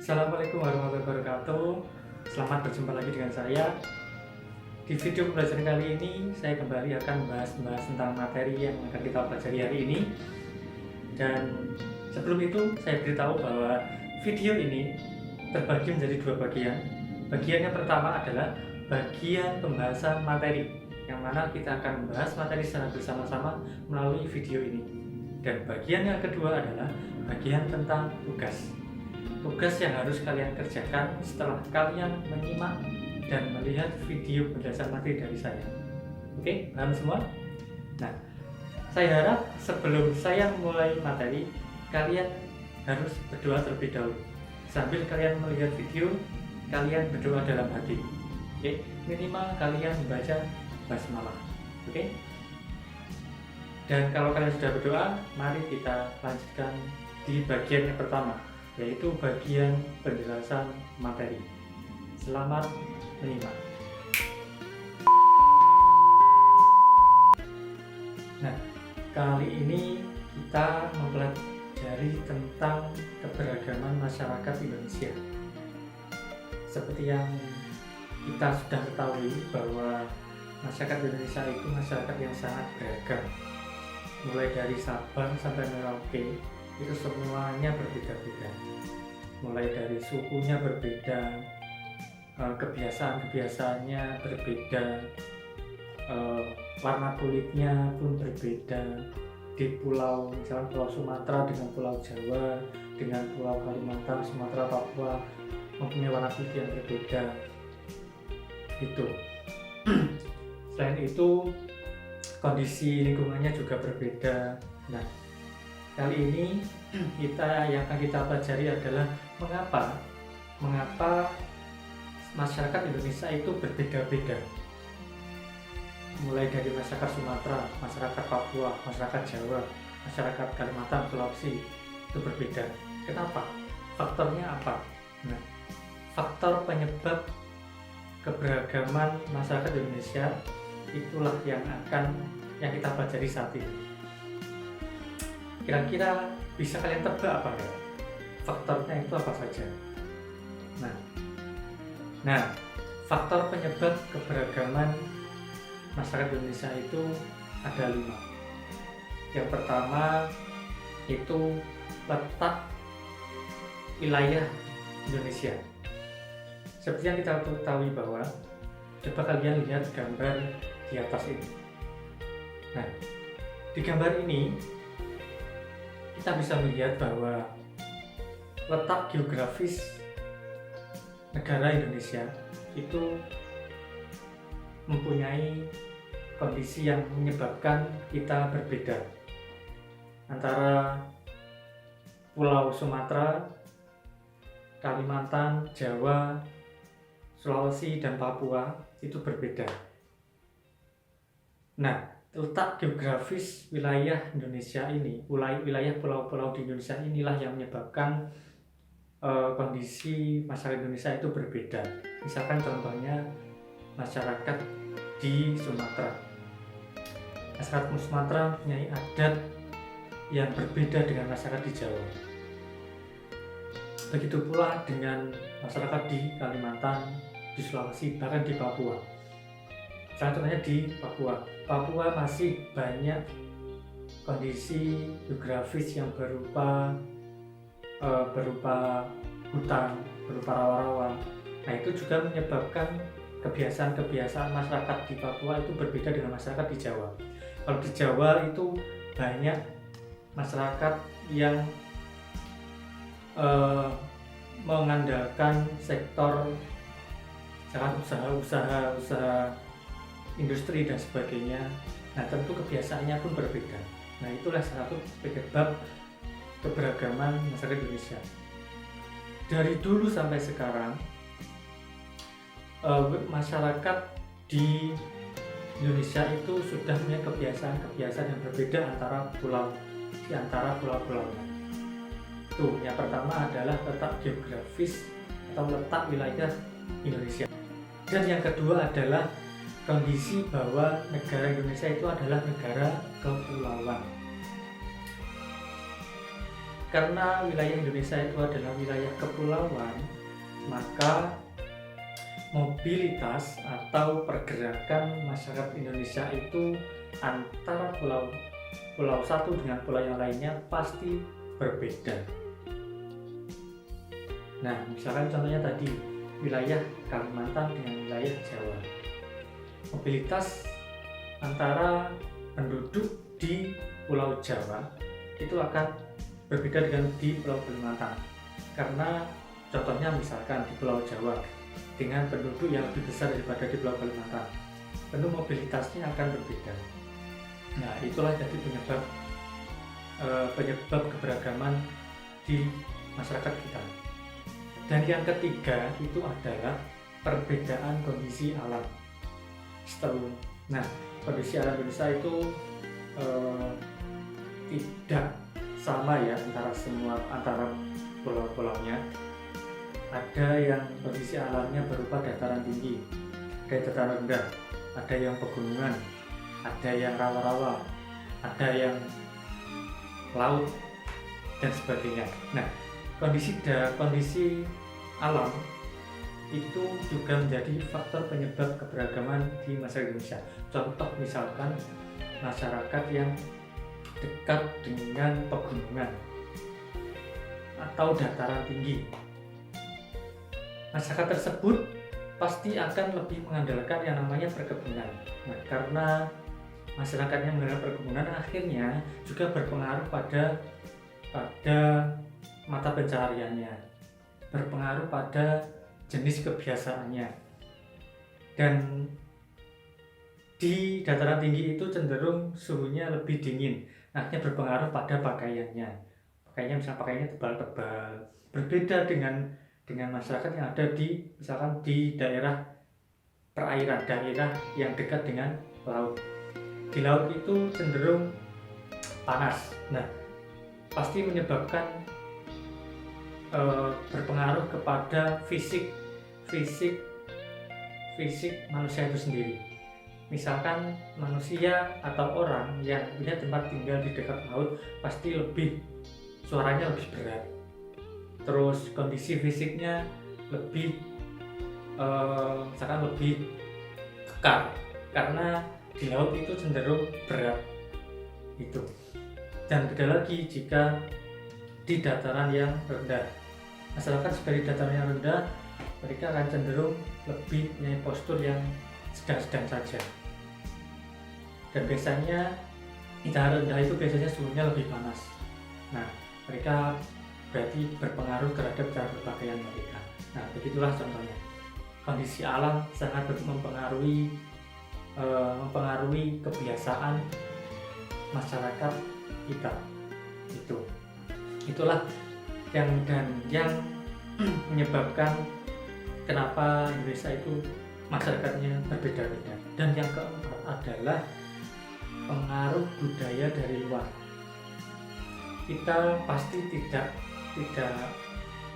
Assalamualaikum warahmatullahi wabarakatuh. Selamat berjumpa lagi dengan saya. Di video pembelajaran kali ini saya kembali akan membahas tentang materi yang akan kita pelajari hari ini. Dan sebelum itu saya beritahu bahwa video ini terbagi menjadi dua bagian. Bagian yang pertama adalah bagian pembahasan materi, yang mana kita akan membahas materi secara bersama-sama melalui video ini. Dan bagian yang kedua adalah bagian tentang tugas yang harus kalian kerjakan setelah kalian menyimak dan melihat video penjelasan materi dari saya. Oke, paham semua? Nah, saya harap sebelum saya mulai materi, kalian harus berdoa terlebih dahulu. Sambil kalian melihat video, kalian berdoa dalam hati. Oke, minimal kalian membaca basmalah. Oke? Dan kalau kalian sudah berdoa, mari kita lanjutkan di bagian yang pertama, yaitu bagian penjelasan materi. Selamat menyimak. Nah, kali ini kita mempelajari tentang keberagaman masyarakat Indonesia. Seperti yang kita sudah ketahui bahwa masyarakat Indonesia itu masyarakat yang sangat beragam. Mulai dari Sabang sampai Merauke, itu semuanya berbeda-beda. Mulai dari sukunya berbeda, kebiasaan-kebiasaannya berbeda, warna kulitnya pun berbeda. Di pulau, misalnya Pulau Sumatera dengan Pulau Jawa, dengan Pulau Kalimantan, Sumatera, Papua mempunyai warna kulit yang berbeda. Itu. Selain itu, kondisi lingkungannya juga berbeda. Nah, kali ini yang akan kita pelajari adalah mengapa masyarakat Indonesia itu berbeda-beda. Mulai dari masyarakat Sumatera, masyarakat Papua, masyarakat Jawa, masyarakat Kalimantan, Sulawesi itu berbeda. Kenapa? Faktornya apa? Nah, faktor penyebab keberagaman masyarakat Indonesia itulah yang kita pelajari saat ini. Kira-kira bisa kalian tebak apa ya? Faktornya itu apa saja? Nah, faktor penyebab keberagaman masyarakat Indonesia itu ada 5. Yang pertama itu letak wilayah Indonesia. Seperti yang kita ketahui bahwa, coba kalian lihat gambar di atas ini. Nah, di gambar ini kita bisa melihat bahwa letak geografis negara Indonesia itu mempunyai kondisi yang menyebabkan kita berbeda antara Pulau Sumatera, Kalimantan, Jawa, Sulawesi, dan Papua itu berbeda. Nah, letak geografis wilayah Indonesia ini, wilayah pulau-pulau di Indonesia inilah yang menyebabkan kondisi masyarakat Indonesia itu berbeda. Misalkan contohnya masyarakat di Sumatera. Masyarakat Sumatera mempunyai adat yang berbeda dengan masyarakat di Jawa. Begitu pula dengan masyarakat di Kalimantan, di Sulawesi, bahkan di Papua. Contohnya di Papua masih banyak kondisi geografis yang berupa hutan, berupa rawa-rawa. Nah, itu juga menyebabkan kebiasaan-kebiasaan masyarakat di Papua itu berbeda dengan masyarakat di Jawa. Kalau di Jawa itu banyak masyarakat yang mengandalkan sektor usaha industri dan sebagainya. Nah, tentu kebiasaannya pun berbeda. Nah, itulah salah satu penyebab keberagaman masyarakat Indonesia. Dari dulu sampai sekarang, masyarakat di Indonesia itu sudah punya kebiasaan yang berbeda antara pulau-pulaunya. Tuh, yang pertama adalah letak geografis atau letak wilayah Indonesia. Dan yang kedua adalah kondisi bahwa negara Indonesia itu adalah negara kepulauan. Karena wilayah Indonesia itu adalah wilayah kepulauan, maka mobilitas atau pergerakan masyarakat Indonesia itu antara pulau satu dengan pulau yang lainnya pasti berbeda. Nah, misalkan contohnya tadi wilayah Kalimantan dengan wilayah Jawa, mobilitas antara penduduk di Pulau Jawa itu akan berbeda dengan di Pulau Kalimantan, karena contohnya misalkan di Pulau Jawa dengan penduduk yang lebih besar daripada di Pulau Kalimantan, tentu mobilitasnya akan berbeda. Nah, itulah jadi penyebab keberagaman di masyarakat kita. Dan yang ketiga itu adalah perbedaan kondisi alam. Nah, kondisi alam Indonesia itu tidak sama ya antara pulau-pulaunya. Ada yang kondisi alamnya berupa dataran tinggi, ada dataran rendah, ada yang pegunungan, ada yang rawa-rawa, ada yang laut dan sebagainya. Nah, kondisi alam itu juga menjadi faktor penyebab keberagaman di masyarakat Indonesia. Contoh misalkan masyarakat yang dekat dengan pegunungan atau dataran tinggi, masyarakat tersebut pasti akan lebih mengandalkan yang namanya perkebunan. Nah, karena masyarakatnya mengandalkan perkebunan, akhirnya juga berpengaruh pada mata pencahariannya, berpengaruh pada jenis kebiasaannya. Dan di dataran tinggi itu cenderung suhunya lebih dingin, akhirnya berpengaruh pada pakaiannya. Misalnya pakaiannya tebal-tebal, berbeda dengan masyarakat yang ada misalkan di daerah perairan, daerah yang dekat dengan laut. Di laut itu cenderung panas. Nah, pasti menyebabkan berpengaruh kepada fisik manusia itu sendiri. Misalkan manusia atau orang yang punya tempat tinggal di dekat laut pasti suaranya lebih berat. Terus kondisi fisiknya lebih misalkan lebih kekar, karena di laut itu cenderung berat itu. Dan beda lagi jika di dataran yang rendah, masyarakat sebagai dataran yang rendah, mereka akan cenderung lebih punya postur yang sedang-sedang saja. Dan biasanya di dataran rendah itu biasanya suhunya lebih panas. Nah, mereka berarti berpengaruh terhadap cara berpakaian mereka. Nah, begitulah contohnya. Kondisi alam sangat mempengaruhi kebiasaan masyarakat kita. Itulah yang menyebabkan kenapa Indonesia itu masyarakatnya berbeda-beda. Dan yang keempat adalah pengaruh budaya dari luar. Kita pasti tidak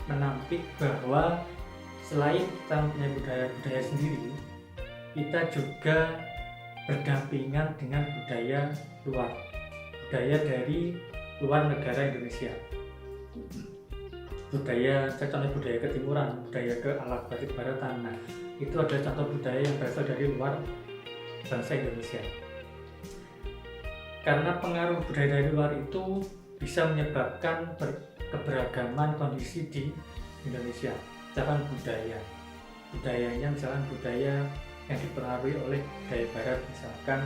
menampik bahwa selain kita punya budaya sendiri, kita juga berdampingan dengan budaya dari luar negara Indonesia. Contohnya budaya ketimuran, budaya ke baratan. Nah, itu adalah contoh budaya yang berasal dari luar bangsa Indonesia. Karena pengaruh budaya dari luar itu bisa menyebabkan keberagaman kondisi di Indonesia. Misalkan budayanya misalkan budaya yang dipengaruhi oleh budaya barat, misalkan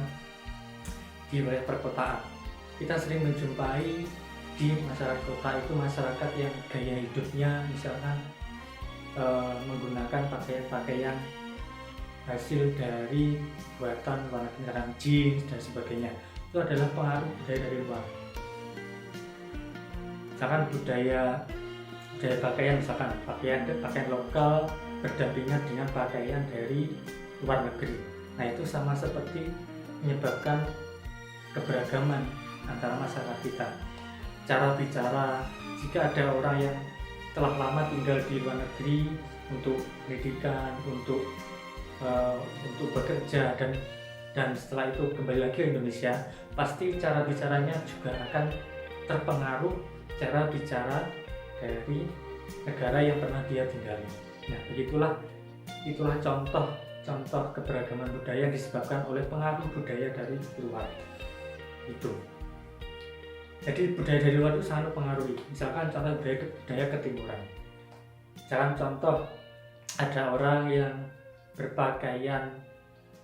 di wilayah perkotaan. Kita sering menjumpai di masyarakat kota itu masyarakat yang gaya hidupnya misalkan menggunakan pakaian hasil dari buatan warna kendaraan jeans dan sebagainya. Itu adalah pengaruh budaya dari luar. Misalkan budaya pakaian, misalkan pakaian lokal berdampingan dengan pakaian dari luar negeri. Nah, itu sama seperti menyebabkan keberagaman antara masyarakat kita. Cara bicara, jika ada orang yang telah lama tinggal di luar negeri untuk pendidikan, untuk bekerja dan setelah itu kembali lagi ke Indonesia, pasti cara bicaranya juga akan terpengaruh cara bicara dari negara yang pernah dia tinggali. Nah, itulah contoh keberagaman budaya yang disebabkan oleh pengaruh budaya dari luar. Itu. Jadi budaya dari luar itu sangat mempengaruhi. Misalkan contoh budaya ketimuran. Misalkan contoh ada orang yang berpakaian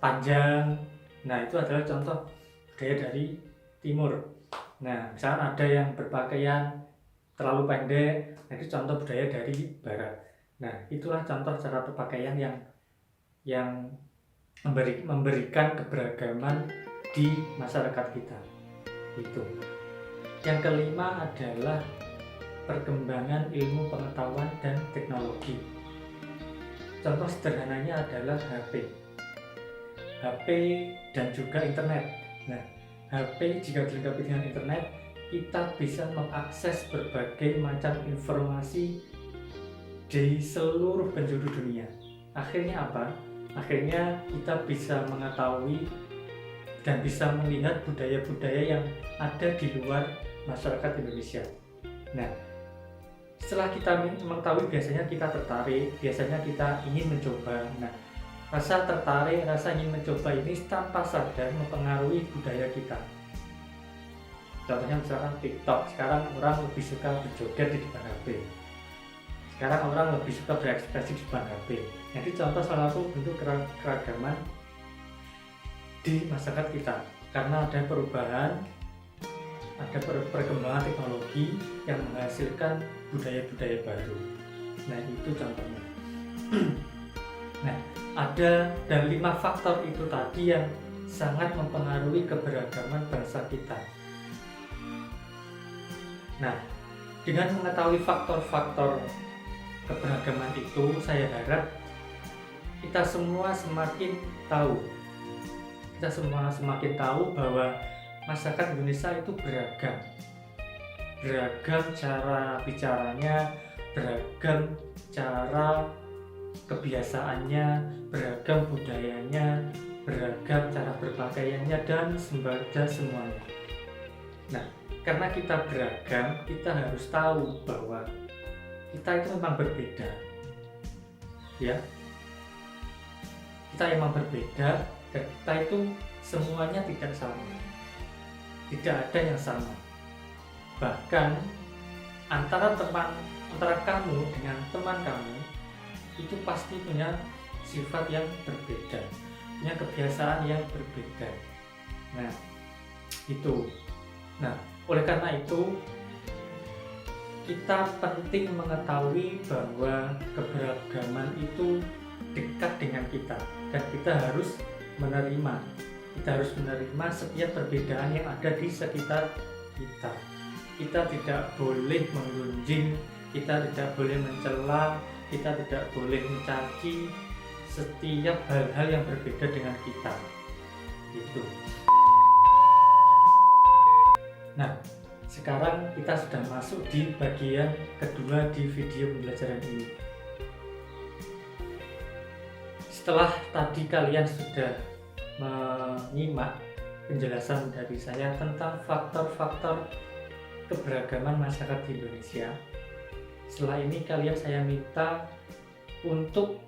panjang. Nah, itu adalah contoh budaya dari timur. Nah, misalkan ada yang berpakaian terlalu pendek, nah itu contoh budaya dari barat. Nah, itulah contoh cara berpakaian yang memberikan keberagaman di masyarakat kita. Itu. Yang kelima adalah perkembangan ilmu pengetahuan dan teknologi. Contoh sederhananya adalah HP dan juga internet. Nah, HP jika dilengkapi dengan internet, kita bisa mengakses berbagai macam informasi di seluruh penjuru dunia. Akhirnya apa? Akhirnya kita bisa mengetahui dan bisa melihat budaya-budaya yang ada di luar masyarakat Indonesia. Nah, setelah kita mengetahui, biasanya kita tertarik, biasanya kita ingin mencoba. Nah, rasa tertarik, rasa ingin mencoba ini tanpa sadar mempengaruhi budaya kita. Contohnya misalkan TikTok, sekarang orang lebih suka berjoget di depan HP. Sekarang orang lebih suka berekspresi di depan HP. Jadi contoh salah satu bentuk keragaman di masyarakat kita, karena ada perubahan, ada perkembangan teknologi yang menghasilkan budaya-budaya baru. Nah, itu contohnya. Nah, ada dan 5 faktor itu tadi yang sangat mempengaruhi keberagaman bangsa kita. Nah, dengan mengetahui faktor-faktor keberagaman itu, saya harap kita semua semakin tahu bahwa masyarakat Indonesia itu beragam cara bicaranya, beragam cara kebiasaannya, beragam budayanya, beragam cara berpakaiannya, dan semuanya. Nah, karena kita beragam, kita harus tahu bahwa kita itu memang berbeda, ya. Kita memang berbeda, dan kita itu semuanya tidak sama. Tidak ada yang sama. Bahkan antara kamu dengan teman kamu itu pasti punya sifat yang berbeda, punya kebiasaan yang berbeda. Nah, itu. Nah, oleh karena itu kita penting mengetahui bahwa keberagaman itu dekat dengan kita, dan kita harus menerima setiap perbedaan yang ada di sekitar kita. Kita tidak boleh menggunjing, kita tidak boleh mencela, kita tidak boleh mencaci setiap hal-hal yang berbeda dengan kita. Itu. Nah, sekarang kita sudah masuk di bagian kedua di video pembelajaran ini. Setelah tadi kalian sudah menyimak penjelasan dari saya tentang faktor-faktor keberagaman masyarakat di Indonesia, setelah ini saya minta untuk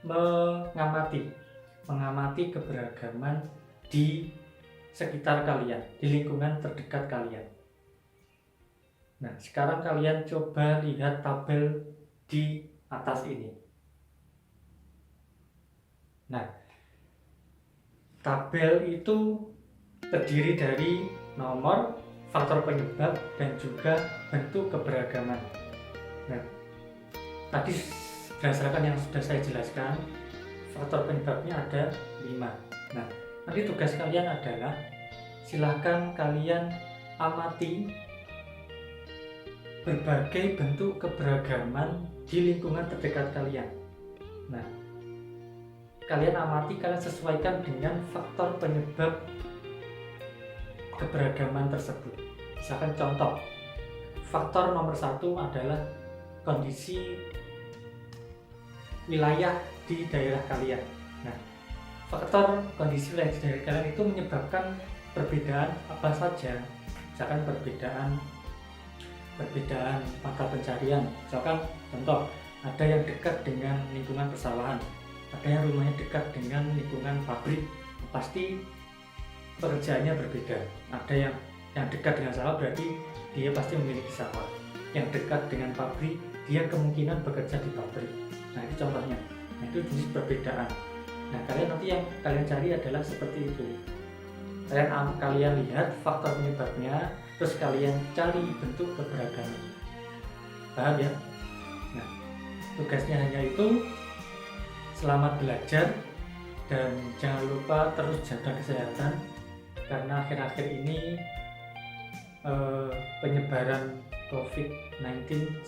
mengamati keberagaman di sekitar kalian, di lingkungan terdekat kalian. Nah, sekarang kalian coba lihat tabel di atas ini. Nah, tabel itu terdiri dari nomor, faktor penyebab, dan juga bentuk keberagaman. Nah, tadi berdasarkan yang sudah saya jelaskan, faktor penyebabnya ada 5. Nah, nanti tugas kalian adalah silahkan kalian amati berbagai bentuk keberagaman di lingkungan terdekat kalian. Nah, kalian amati, kalian sesuaikan dengan faktor penyebab keberagaman tersebut. Misalkan contoh, faktor nomor 1 adalah kondisi wilayah di daerah kalian. Nah, faktor kondisi wilayah di daerah kalian itu menyebabkan perbedaan apa saja. Misalkan perbedaan perbedaan mata pencarian. Misalkan contoh, ada yang dekat dengan lingkungan persawahan, ada yang rumahnya dekat dengan lingkungan pabrik, pasti pekerjaannya berbeda. Ada yang dekat dengan sawah berarti dia pasti memiliki sawah. Yang dekat dengan pabrik, dia kemungkinan bekerja di pabrik. Nah, itu contohnya. Nah, itu jenis perbedaan. Nah, kalian nanti yang kalian cari adalah seperti itu. Kalian lihat faktor penyebabnya, terus kalian cari bentuk keberagaman. Paham ya? Nah, tugasnya hanya itu. Selamat belajar dan jangan lupa terus jaga kesehatan, karena akhir-akhir ini penyebaran COVID-19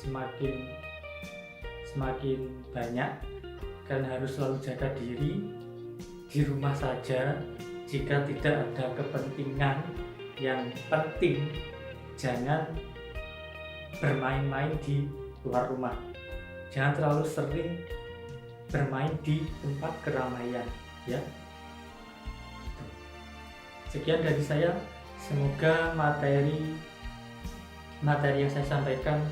semakin banyak. Kalian harus selalu jaga diri di rumah saja. Jika tidak ada kepentingan yang penting, jangan bermain-main di luar rumah. Jangan terlalu sering bermain di tempat keramaian, ya. Sekian dari saya. Semoga materi yang saya sampaikan,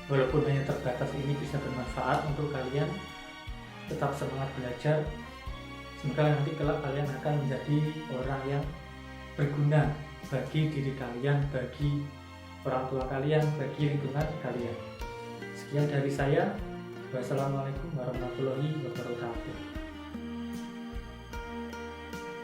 walaupun hanya terbatas ini, bisa bermanfaat untuk kalian. Tetap semangat belajar. Semoga nanti kelak kalian akan menjadi orang yang berguna bagi diri kalian, bagi orang tua kalian, bagi lingkungan kalian. Sekian dari saya. Wassalamualaikum warahmatullahi wabarakatuh.